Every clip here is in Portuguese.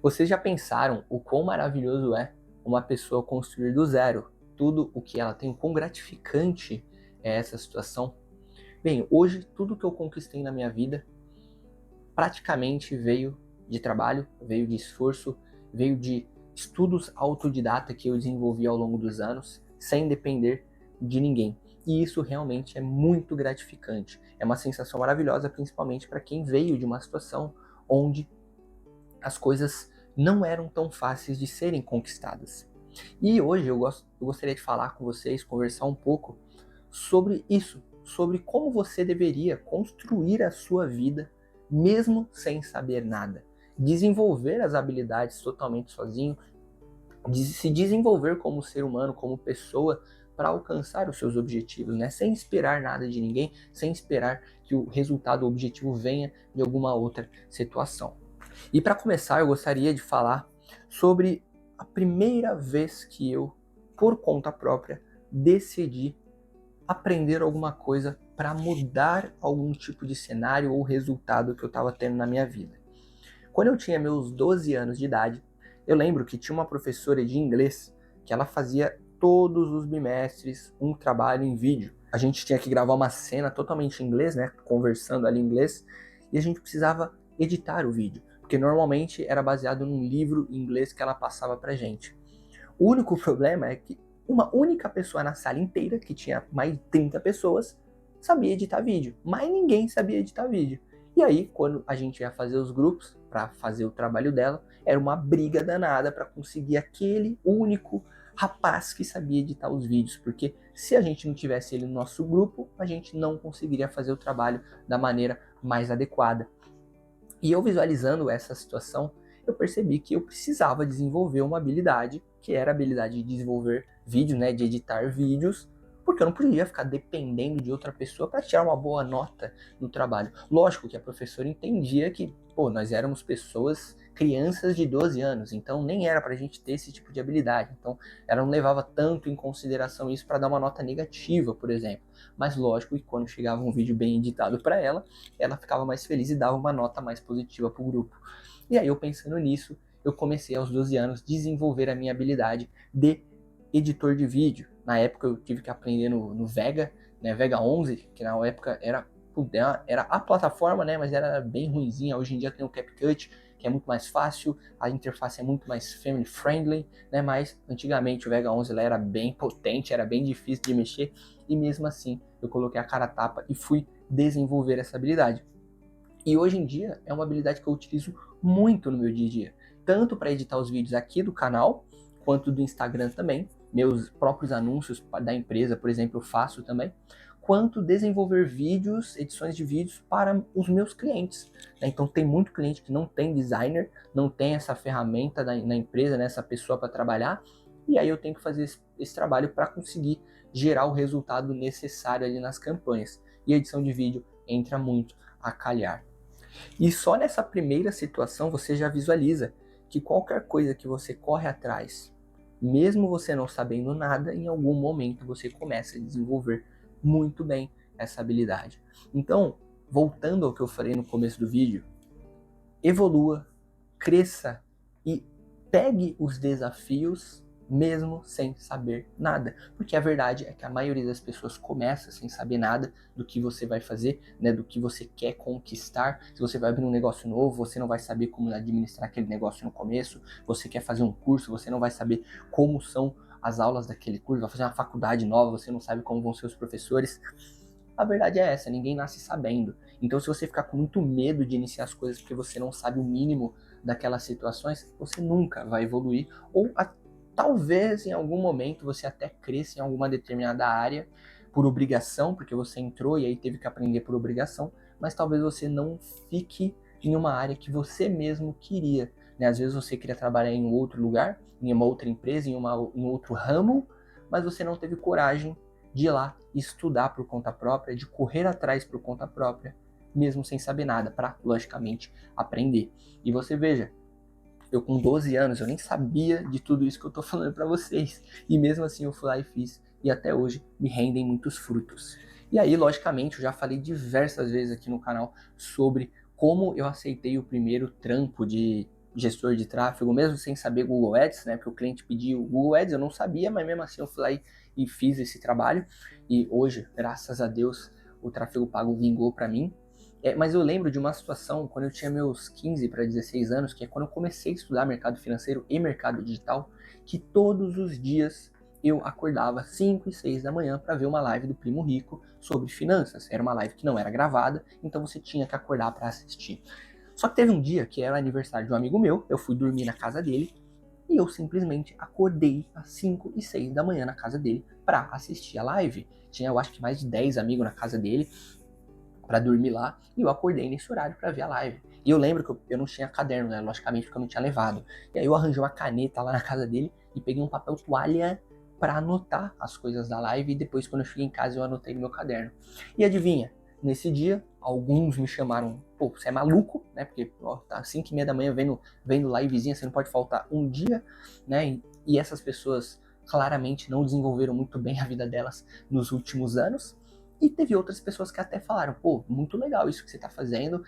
Vocês já pensaram o quão maravilhoso é uma pessoa construir do zero tudo o que ela tem? O quão gratificante é essa situação? Bem, hoje tudo que eu conquistei na minha vida praticamente veio de trabalho, veio de esforço, veio de estudos autodidata que eu desenvolvi ao longo dos anos, sem depender de ninguém. E isso realmente é muito gratificante. É uma sensação maravilhosa, principalmente para quem veio de uma situação onde as coisas não eram tão fáceis de serem conquistadas. E hoje eu gostaria de falar com vocês, conversar um pouco sobre isso, sobre como você deveria construir a sua vida mesmo sem saber nada. Desenvolver as habilidades totalmente sozinho, se desenvolver como ser humano, como pessoa, para alcançar os seus objetivos, né? Sem esperar nada de ninguém, sem esperar que o resultado, o objetivo venha de alguma outra situação. E para começar, eu gostaria de falar sobre a primeira vez que eu, por conta própria, decidi aprender alguma coisa para mudar algum tipo de cenário ou resultado que eu estava tendo na minha vida. Quando eu tinha meus 12 anos de idade, eu lembro que tinha uma professora de inglês que ela fazia todos os bimestres um trabalho em vídeo. A gente tinha que gravar uma cena totalmente em inglês, né, conversando ali em inglês, e a gente precisava editar o vídeo, porque normalmente era baseado num livro em inglês que ela passava pra gente. O único problema é que uma única pessoa na sala inteira, que tinha mais de 30 pessoas, sabia editar vídeo, mas ninguém sabia editar vídeo. E aí, quando a gente ia fazer os grupos para fazer o trabalho dela, era uma briga danada para conseguir aquele único rapaz que sabia editar os vídeos, porque se a gente não tivesse ele no nosso grupo, a gente não conseguiria fazer o trabalho da maneira mais adequada. E eu visualizando essa situação, eu percebi que eu precisava desenvolver uma habilidade, que era a habilidade de desenvolver vídeos, né, de editar vídeos, porque eu não podia ficar dependendo de outra pessoa para tirar uma boa nota no trabalho. Lógico que a professora entendia que, pô, nós éramos pessoas, crianças de 12 anos, então nem era para a gente ter esse tipo de habilidade. Então ela não levava tanto em consideração isso para dar uma nota negativa, por exemplo. Mas lógico que quando chegava um vídeo bem editado para ela ficava mais feliz e dava uma nota mais positiva para o grupo. E aí eu pensando nisso, eu comecei aos 12 anos a desenvolver a minha habilidade de editor de vídeo. Na época eu tive que aprender no Vega, né, Vega 11, que na época era a plataforma, né, mas era bem ruinzinha. Hoje em dia tem o CapCut, que é muito mais fácil, a interface é muito mais family friendly, né, mas antigamente o Vega 11 era bem potente, era bem difícil de mexer, e mesmo assim eu coloquei a cara a tapa e fui desenvolver essa habilidade. E hoje em dia é uma habilidade que eu utilizo muito no meu dia a dia, tanto para editar os vídeos aqui do canal, quanto do Instagram também. Meus próprios anúncios da empresa, por exemplo, eu faço também, quanto desenvolver vídeos, edições de vídeos para os meus clientes. Né? Então tem muito cliente que não tem designer, não tem essa ferramenta na empresa, né, essa pessoa para trabalhar, e aí eu tenho que fazer esse trabalho para conseguir gerar o resultado necessário ali nas campanhas. E a edição de vídeo entra muito a calhar. E só nessa primeira situação você já visualiza que qualquer coisa que você corre atrás, mesmo você não sabendo nada, em algum momento você começa a desenvolver muito bem essa habilidade. Então, voltando ao que eu falei no começo do vídeo, evolua, cresça e pegue os desafios mesmo sem saber nada. Porque a verdade é que a maioria das pessoas começa sem saber nada do que você vai fazer, né, do que você quer conquistar. Se você vai abrir um negócio novo, você não vai saber como administrar aquele negócio no começo. Você quer fazer um curso, você não vai saber como são as aulas daquele curso. Vai fazer uma faculdade nova, você não sabe como vão ser os professores. A verdade é essa, ninguém nasce sabendo. Então, se você ficar com muito medo de iniciar as coisas porque você não sabe o mínimo daquelas situações, você nunca vai evoluir. Ou talvez em algum momento você até cresça em alguma determinada área por obrigação, porque você entrou e aí teve que aprender por obrigação, mas talvez você não fique em uma área que você mesmo queria. Né? Às vezes você queria trabalhar em outro lugar, em uma outra empresa, em outro ramo, mas você não teve coragem de ir lá estudar por conta própria, de correr atrás por conta própria, mesmo sem saber nada, para, logicamente, aprender. E você veja, eu com 12 anos, eu nem sabia de tudo isso que eu tô falando para vocês. E mesmo assim eu fui lá e fiz, e até hoje me rendem muitos frutos. E aí, logicamente, eu já falei diversas vezes aqui no canal sobre como eu aceitei o primeiro trampo de gestor de tráfego, mesmo sem saber Google Ads, né? Porque o cliente pediu Google Ads, eu não sabia, mas mesmo assim eu fui lá e fiz esse trabalho. E hoje, graças a Deus, o tráfego pago vingou para mim. Mas eu lembro de uma situação quando eu tinha meus 15 para 16 anos, que é quando eu comecei a estudar mercado financeiro e mercado digital, que todos os dias eu acordava 5 e 6 da manhã para ver uma live do Primo Rico sobre finanças. Era uma live que não era gravada, então você tinha que acordar para assistir. Só que teve um dia que era aniversário de um amigo meu, eu fui dormir na casa dele e eu simplesmente acordei às 5 e 6 da manhã na casa dele para assistir a live. Tinha, eu acho que mais de 10 amigos na casa dele para dormir lá e eu acordei nesse horário para ver a live. E eu lembro que eu não tinha caderno, né? Logicamente, porque eu não tinha levado. E aí eu arranjei uma caneta lá na casa dele e peguei um papel toalha para anotar as coisas da live e depois, quando eu cheguei em casa, eu anotei no meu caderno. E adivinha? Nesse dia, alguns me chamaram, pô, você é maluco, né? Porque ó, tá 5 e meia da manhã vendo livezinha, você não pode faltar um dia, né? E essas pessoas claramente não desenvolveram muito bem a vida delas nos últimos anos. E teve outras pessoas que até falaram, pô, muito legal isso que você tá fazendo,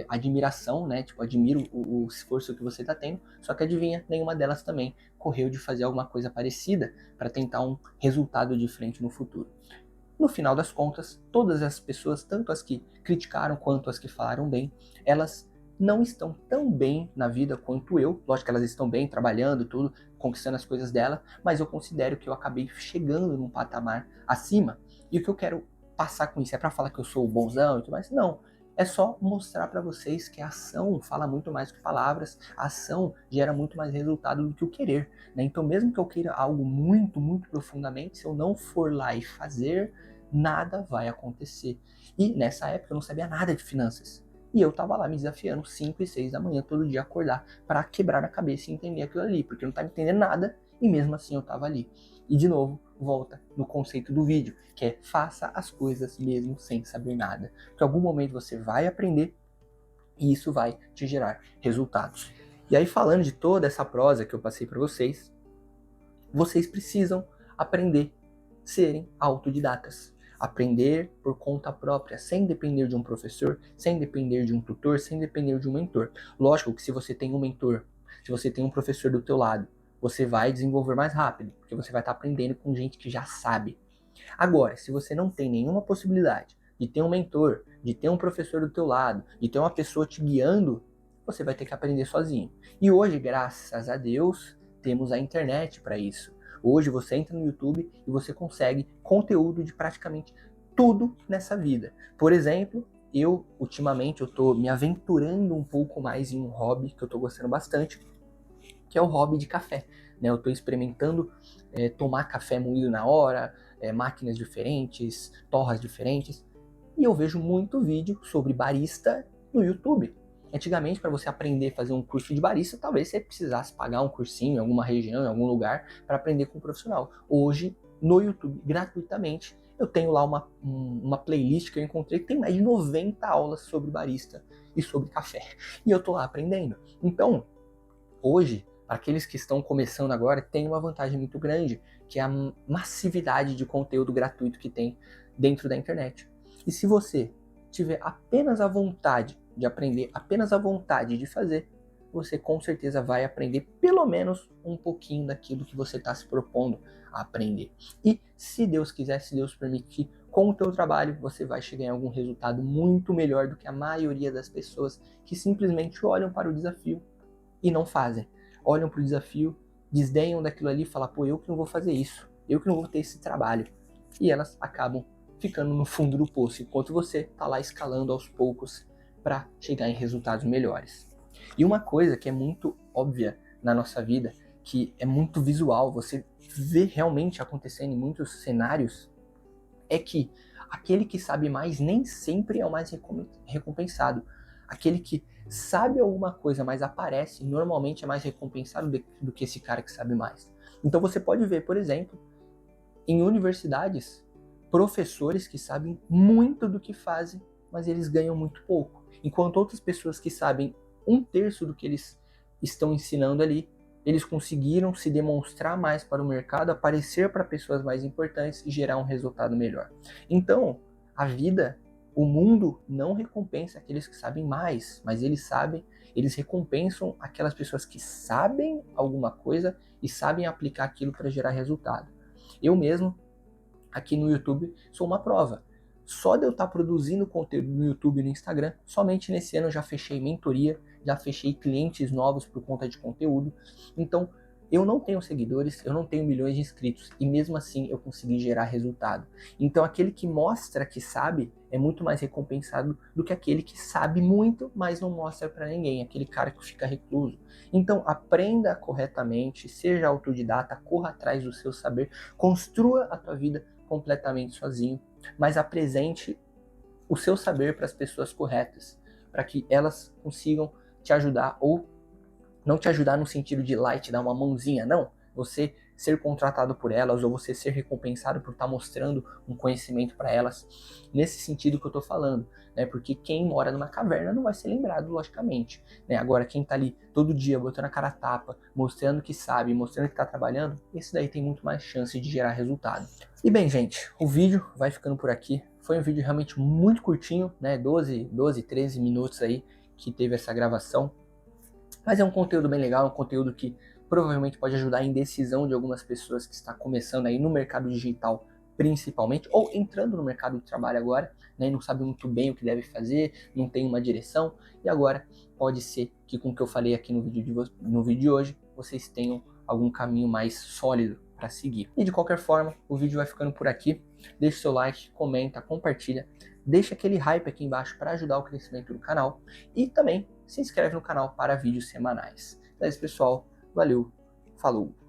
admiração, né? Tipo, admiro o esforço que você tá tendo. Só que adivinha, nenhuma delas também correu de fazer alguma coisa parecida para tentar um resultado diferente no futuro. No final das contas, todas as pessoas, tanto as que criticaram quanto as que falaram bem, elas não estão tão bem na vida quanto eu. Lógico que elas estão bem, trabalhando, tudo, conquistando as coisas dela, mas eu considero que eu acabei chegando num patamar acima. E o que eu quero passar com isso é para falar que eu sou o bonzão e tudo mais? Não. É só mostrar para vocês que a ação fala muito mais que palavras, a ação gera muito mais resultado do que o querer, né? Então, mesmo que eu queira algo muito, muito profundamente, se eu não for lá e fazer, nada vai acontecer. E nessa época eu não sabia nada de finanças. E eu tava lá me desafiando 5 e 6 da manhã todo dia acordar para quebrar a cabeça e entender aquilo ali, porque eu não tava entendendo nada e mesmo assim eu tava ali. E de novo, volta no conceito do vídeo, que é faça as coisas mesmo sem saber nada. Porque em algum momento você vai aprender e isso vai te gerar resultados. E aí, falando de toda essa prosa que eu passei para vocês, vocês precisam aprender a serem autodidatas. Aprender por conta própria, sem depender de um professor, sem depender de um tutor, sem depender de um mentor. Lógico que se você tem um mentor, se você tem um professor do teu lado, você vai desenvolver mais rápido, porque você vai estar aprendendo com gente que já sabe. Agora, se você não tem nenhuma possibilidade de ter um mentor, de ter um professor do teu lado, de ter uma pessoa te guiando, você vai ter que aprender sozinho. E hoje, graças a Deus, temos a internet para isso. Hoje você entra no YouTube e você consegue conteúdo de praticamente tudo nessa vida. Por exemplo, ultimamente eu tô me aventurando um pouco mais em um hobby que eu tô gostando bastante, que é o hobby de café. Né? Eu estou experimentando tomar café moído na hora, máquinas diferentes, torras diferentes, e eu vejo muito vídeo sobre barista no YouTube. Antigamente, para você aprender a fazer um curso de barista, talvez você precisasse pagar um cursinho em alguma região, em algum lugar, para aprender com um profissional. Hoje, no YouTube, gratuitamente, eu tenho lá uma playlist que eu encontrei que tem mais de 90 aulas sobre barista e sobre café. E eu tô lá aprendendo. Então, hoje, para aqueles que estão começando agora, tem uma vantagem muito grande, que é a massividade de conteúdo gratuito que tem dentro da internet. E se você tiver apenas a vontade de aprender, apenas a vontade de fazer, você com certeza vai aprender pelo menos um pouquinho daquilo que você está se propondo a aprender. E se Deus quiser, se Deus permitir, com o teu trabalho você vai chegar em algum resultado muito melhor do que a maioria das pessoas que simplesmente olham para o desafio e não fazem. Olham para o desafio, desdenham daquilo ali e falam, pô, eu que não vou fazer isso, eu que não vou ter esse trabalho. E elas acabam ficando no fundo do poço, enquanto você está lá escalando aos poucos para chegar em resultados melhores. E uma coisa que é muito óbvia na nossa vida, que é muito visual, você vê realmente acontecendo em muitos cenários, é que aquele que sabe mais nem sempre é o mais recompensado. Aquele que sabe alguma coisa, mas aparece, normalmente é mais recompensado do que esse cara que sabe mais. Então você pode ver, por exemplo, em universidades, professores que sabem muito do que fazem, mas eles ganham muito pouco. Enquanto outras pessoas que sabem 1/3 do que eles estão ensinando ali, eles conseguiram se demonstrar mais para o mercado, aparecer para pessoas mais importantes e gerar um resultado melhor. Então, a vida O mundo não recompensa aqueles que sabem mais, mas eles recompensam aquelas pessoas que sabem alguma coisa e sabem aplicar aquilo para gerar resultado. Eu mesmo, aqui no YouTube, sou uma prova. Só de eu estar produzindo conteúdo no YouTube e no Instagram, somente nesse ano eu já fechei mentoria, já fechei clientes novos por conta de conteúdo. Então, eu não tenho seguidores, eu não tenho milhões de inscritos e mesmo assim eu consegui gerar resultado. Então, aquele que mostra que sabe é muito mais recompensado do que aquele que sabe muito, mas não mostra para ninguém, aquele cara que fica recluso. Então, aprenda corretamente, seja autodidata, corra atrás do seu saber, construa a tua vida completamente sozinho, mas apresente o seu saber para as pessoas corretas, para que elas consigam te ajudar, ou não te ajudar no sentido de lá e te dar uma mãozinha, não. Você ser contratado por elas ou você ser recompensado por estar mostrando um conhecimento para elas, nesse sentido que eu estou falando, né? Porque quem mora numa caverna não vai ser lembrado, logicamente, né? Agora, quem está ali todo dia botando a cara a tapa, mostrando que sabe, mostrando que está trabalhando, esse daí tem muito mais chance de gerar resultado. E bem, gente, o vídeo vai ficando por aqui. Foi um vídeo realmente muito curtinho, né? 12, 13 minutos aí que teve essa gravação. Mas é um conteúdo bem legal, um conteúdo que provavelmente pode ajudar a indecisão de algumas pessoas que está começando aí no mercado digital, principalmente, ou entrando no mercado de trabalho agora, né, e não sabe muito bem o que deve fazer, não tem uma direção, e agora pode ser que com o que eu falei aqui no vídeo de hoje, vocês tenham algum caminho mais sólido para seguir. E de qualquer forma, o vídeo vai ficando por aqui. Deixa o seu like, comenta, compartilha, deixa aquele hype aqui embaixo para ajudar o crescimento do canal e também se inscreve no canal para vídeos semanais. Então é isso, pessoal. Valeu, falou!